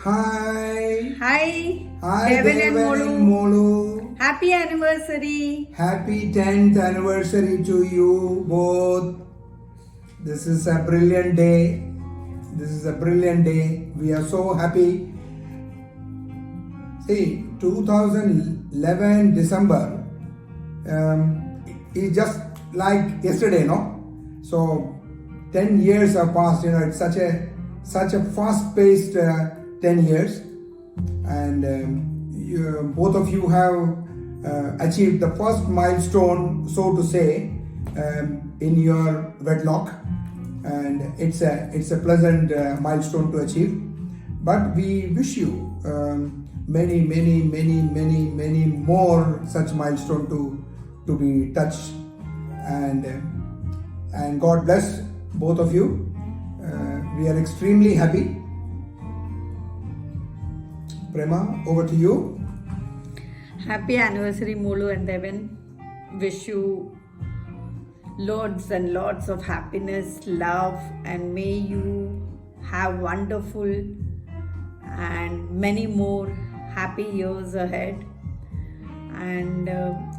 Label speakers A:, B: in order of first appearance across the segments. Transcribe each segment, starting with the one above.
A: Hi.
B: Hi.
A: Hi,
B: Devin and
A: Molu.
B: Happy anniversary.
A: Happy 10th anniversary to you both. This is a brilliant day. This is a brilliant day. We are so happy. See, 2011 December is just like yesterday, no? So 10 years have passed. You know, it's such a fast-paced 10 years, and both of you have achieved the first milestone, so to say, in your wedlock, and it's a pleasant milestone to achieve. But we wish you many more such milestone to be touched, and God bless both of you. We are extremely happy. Prema, over to you.
B: Happy anniversary, Molu and Devin. Wish you loads and lots of happiness, love, and may you have wonderful and many more happy years ahead. And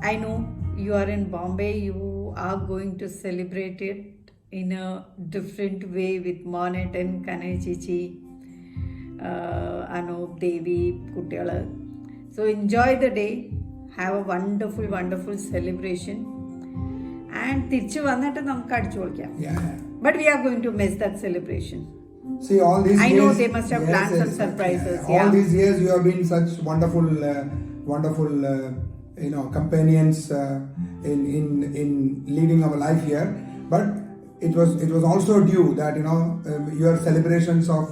B: I know you are in Bombay, you are going to celebrate it in a different way with Monet and Kanai Chichi, Anup, Devi, Kutyala. So enjoy the day, have a wonderful celebration, and തിരിച്ചു വന്നിട്ട് നമുക്ക് അടിച്ചു പൊളിക്കാം. But we are going to miss that celebration.
A: See, all these
B: I
A: years,
B: know they must have planned some surprises.
A: All these years you have been such wonderful companions in leading our life here. But it was also due that your celebrations of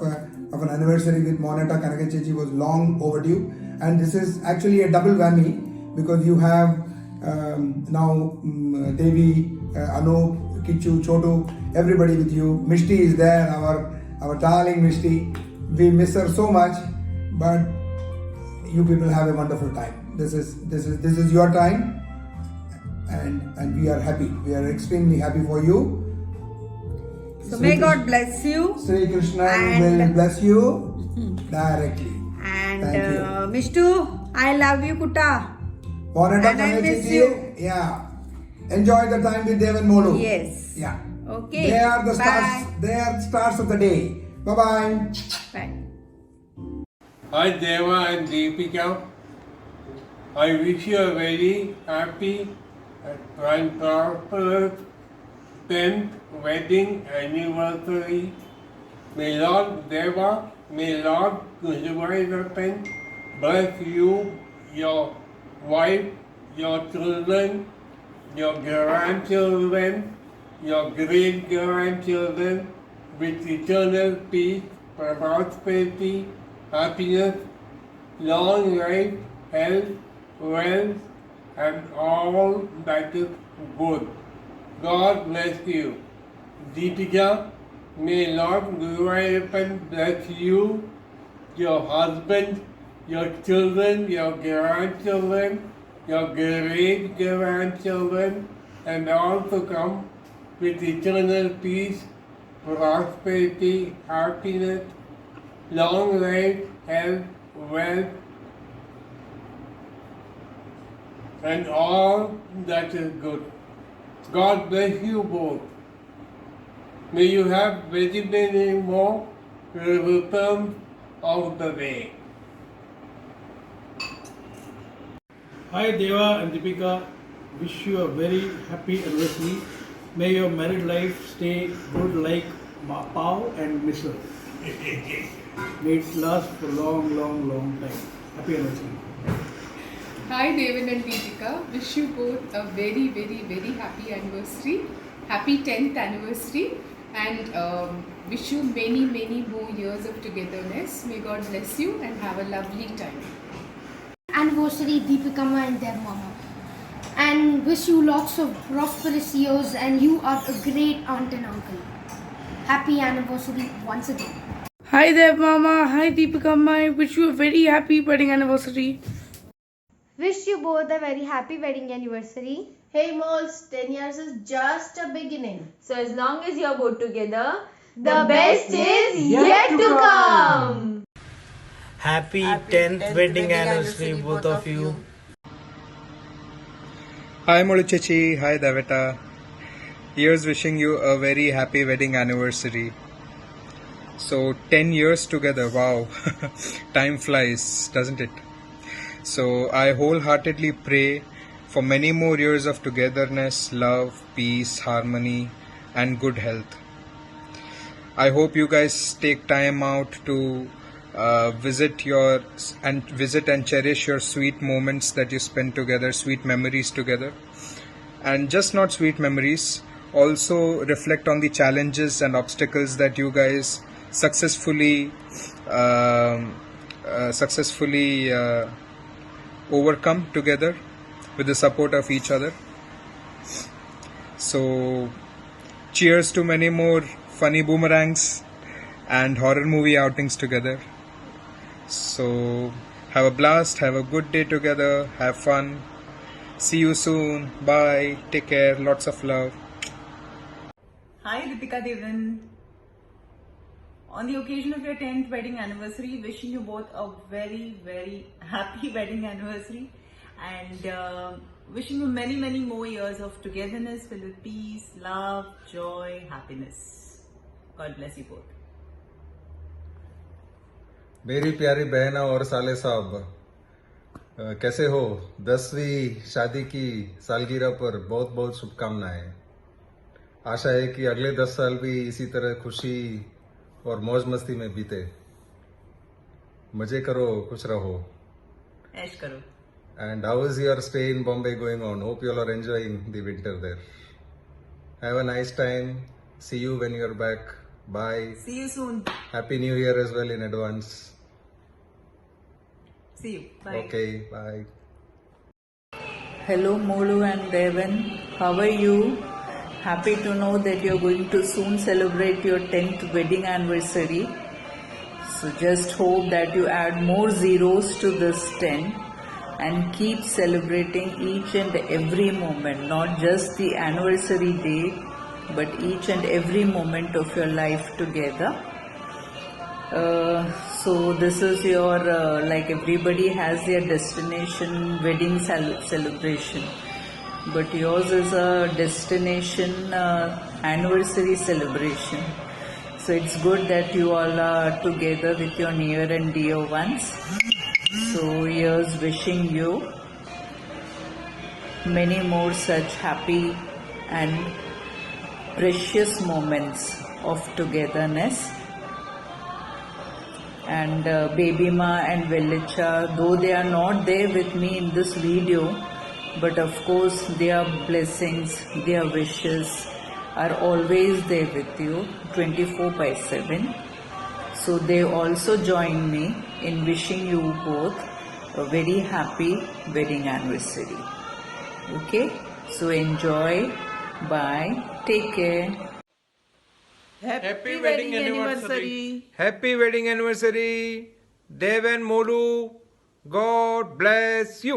A: an anniversary with Moneta Kanagachechi was long overdue, and this is actually a double whammy because you have now Devi, Anup, Kichu, Chotu, everybody with you. Mishti is there, our darling Mishti. We miss her so much, but you people have a wonderful time. This is your time, and we are happy. We are extremely happy for you.
B: So may God bless you.
A: Sri Krishna will bless you directly.
B: And Mishtu, I love you, Kutta.
A: And
B: I miss you.
A: Yeah. Enjoy the time with Dev and Molu.
B: Yes.
A: Yeah.
B: Okay.
A: They are the stars.
B: Bye.
A: They are stars of the day. Bye-bye.
B: Bye.
C: Hi Deva and Deepika. I wish you a very happy and prosperous 10th wedding anniversary. May Lord Deva, may Lord Kushivairathan bless you, your wife, your children, your grandchildren, your great-grandchildren with eternal peace, prosperity, happiness, long life, health, wealth, and all that is good. God bless you. Deepika, may Lord Guruvayappan bless you, your husband, your children, your grandchildren, your great-grandchildren, and all to come with eternal peace, prosperity, happiness, long life, health, wealth, and all that is good. God bless you both. May you have many more returns of the day.
D: Hi Deva and Deepika, wish you a very happy anniversary. May your married life stay good like Pao and Missile. May it last for long time. Happy anniversary.
E: Hi Devin and Deepika, wish you both a very happy anniversary, happy 10th anniversary, and wish you many more years of togetherness. May God bless you and have a lovely time.
F: Anniversary Deepika Ma and Dev Mama, and wish you lots of prosperous years, and you are a great aunt and uncle. Happy anniversary once again.
G: Hi Dev Mama, hi Deepika Ma, I wish you a very happy wedding anniversary.
H: Wish you both a very happy wedding anniversary.
I: Hey Moles, 10 years is just a beginning.
H: So as long as you're both together,
I: the best is yet to come.
J: Happy 10th wedding anniversary, both of you.
K: Hi Moluchechi, hi Daveta. Here's wishing you a very happy wedding anniversary. So 10 years together, wow. Time flies, doesn't it? So I wholeheartedly pray for many more years of togetherness, love, peace, harmony and good health. I hope you guys take time out to visit and cherish your sweet moments that you spend together, sweet memories together. And just not sweet memories, also reflect on the challenges and obstacles that you guys successfully overcome together with the support of each other. So cheers to many more funny boomerangs and horror movie outings together. So have a blast, have a good day together, have fun. See you soon. Bye. Take care. Lots of love.
L: Hi Deepika Devan. On the occasion of your 10th wedding anniversary, wishing you both a very, very happy wedding anniversary and wishing you many, many more years of togetherness filled with peace, love, joy, happiness. God bless you both.
M: मेरी प्यारी बहना और साले साहब, कैसे हो? 10वीं शादी की सालगिरह पर बहुत बहुत शुभकामनाएं। आशा है कि अगले 10 साल भी इसी तरह खुशी और मौज मस्ती में बीते। मजे करो, खुश रहो,
L: ऐश करो।
M: And how is your stay in Bombay going on? Hope you all are enjoying the winter there. Have a nice time. See you when you are back. Bye.
L: See you soon.
M: Happy New Year as well in advance.
L: See you. Bye.
M: Okay, bye.
N: Hello Molu and Devan, how are you? Happy to know that you're going to soon celebrate your 10th wedding anniversary. So just hope that you add more zeros to this 10 and keep celebrating each and every moment, not just the anniversary day, but each and every moment of your life together. So this is your, like everybody has their destination wedding celebration, but yours is a destination anniversary celebration. So it's good that you all are together with your near and dear ones. So here's wishing you many more such happy and precious moments of togetherness. And Baby Ma and Velicha, though they are not there with me in this video, but of course their blessings, their wishes are always there with you 24/7. So they also join me in wishing you both a very happy wedding anniversary. Okay, so enjoy, bye, take care.
K: Happy wedding anniversary. Happy wedding anniversary. Dev and Molu, God bless you.